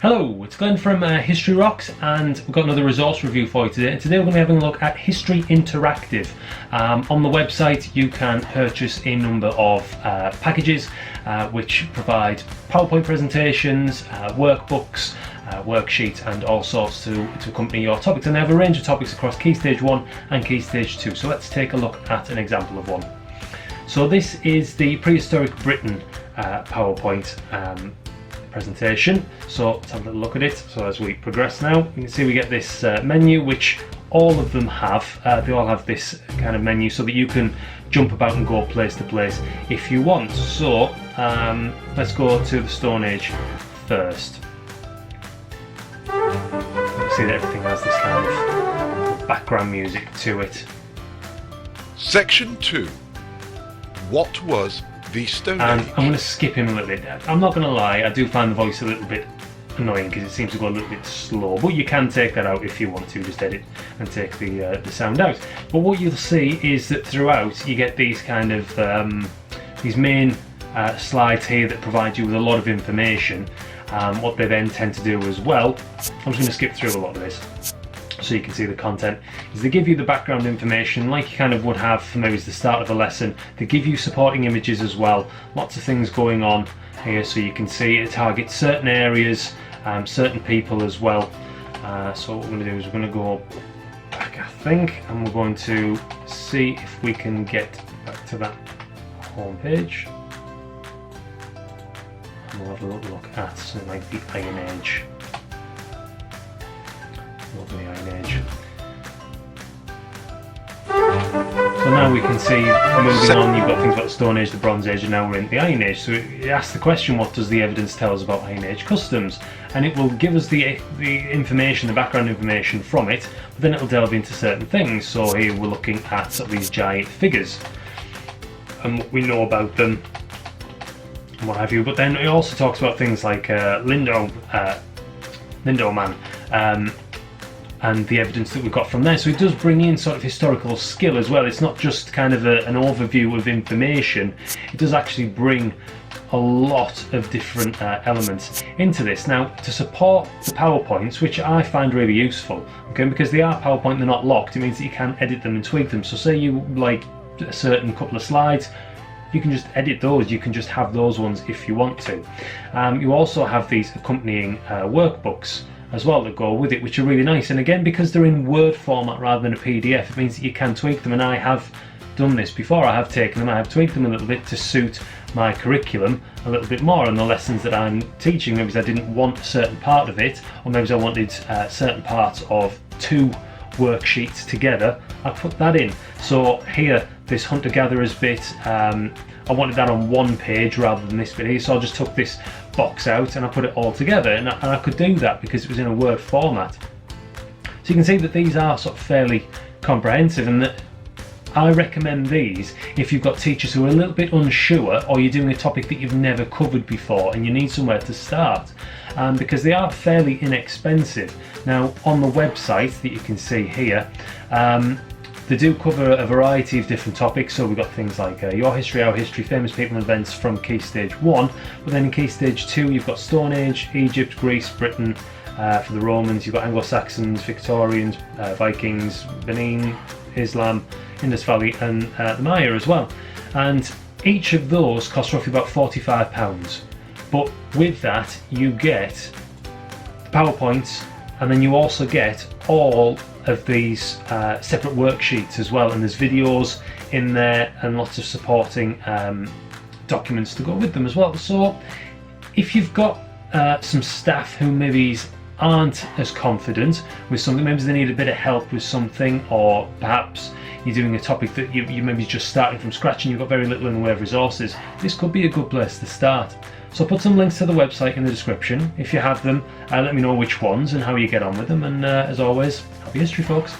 Hello, it's Glenn from History Rocks, and we've got another resource review for you today. And today we're going to be having a look at History Interactive. On the website you can purchase a number of packages which provide PowerPoint presentations, workbooks, worksheets and all sorts to accompany your topics. And they have a range of topics across Key Stage 1 and Key Stage 2. So let's take a look at an example of one. So this is the Prehistoric Britain PowerPoint presentation. So let's have a little look at it. So as we progress now, you can see we get this menu, which all of them have. They all have this kind of menu so that you can jump about and go place to place if you want. So let's go to the Stone Age first. You can see that everything has this kind of background music to it. Section 2. What was the Stone And Age? I'm going to skip him a little bit. I'm not going to lie, I do find the voice a little bit annoying because it seems to go a little bit slow, but you can take that out if you want to, just edit and take the sound out. But what you'll see is that throughout you get these kind of these main slides here that provide you with a lot of information. What they then tend to do as well, I'm just going to skip through a lot of this so you can see the content, is they give you the background information like you kind of would have for maybe the start of a lesson. They give you supporting images as well, lots of things going on here so you can see it targets certain areas, certain people as well. So what we're going to do is we're going to go back, I think, and we're going to see if we can get back to that home page. And we'll have a little look at something like the Iron Age. Lovely Iron Age. So now we can see, moving on, you've got things like the Stone Age, the Bronze Age, and now we're in the Iron Age. So it asks the question, what does the evidence tell us about Iron Age customs? And it will give us the information, the background information from it, but then it will delve into certain things. So here we're looking at these giant figures and what we know about them and what have you. But then it also talks about things like Lindow Man, and the evidence that we've got from there. So it does bring in sort of historical skill as well. It's not just kind of an overview of information, it does actually bring a lot of different elements into this. Now, to support the PowerPoints, which I find really useful, okay, because they are PowerPoint, they're not locked, it means that you can edit them and tweak them. So say you like a certain couple of slides, you can just edit those, you can just have those ones if you want to. You also have these accompanying workbooks as well that go with it, which are really nice. And again, because they're in Word format rather than a PDF, it means that you can tweak them, and I have done this before. I have taken them, I have tweaked them a little bit to suit my curriculum a little bit more and the lessons that I'm teaching. Maybe I didn't want a certain part of it, or maybe I wanted certain parts of two worksheets together. I put that in. So here, this hunter-gatherers bit, I wanted that on one page rather than this bit here, so I just took this box out and I put it all together, and I could do that because it was in a Word format. So you can see that these are sort of fairly comprehensive, and that I recommend these if you've got teachers who are a little bit unsure, or you're doing a topic that you've never covered before and you need somewhere to start, because they are fairly inexpensive. Now, on the website that you can see here, they do cover a variety of different topics. So we've got things like your history, our history, famous people and events from Key Stage 1, but then in Key Stage 2 you've got Stone Age, Egypt, Greece, Britain, for the Romans, you've got Anglo-Saxons, Victorians, Vikings, Benin, Islam, Indus Valley and the Maya as well. And each of those costs roughly about £45. But with that you get the PowerPoints, and then you also get all of these separate worksheets as well, and there's videos in there and lots of supporting documents to go with them as well. So if you've got some staff who maybe aren't as confident with something, maybe they need a bit of help with something, or perhaps you're doing a topic that you maybe just starting from scratch and you've got very little in the way of resources, this could be a good place to start. So I'll put some links to the website in the description. If you have them, let me know which ones and how you get on with them, and as always, happy history, folks.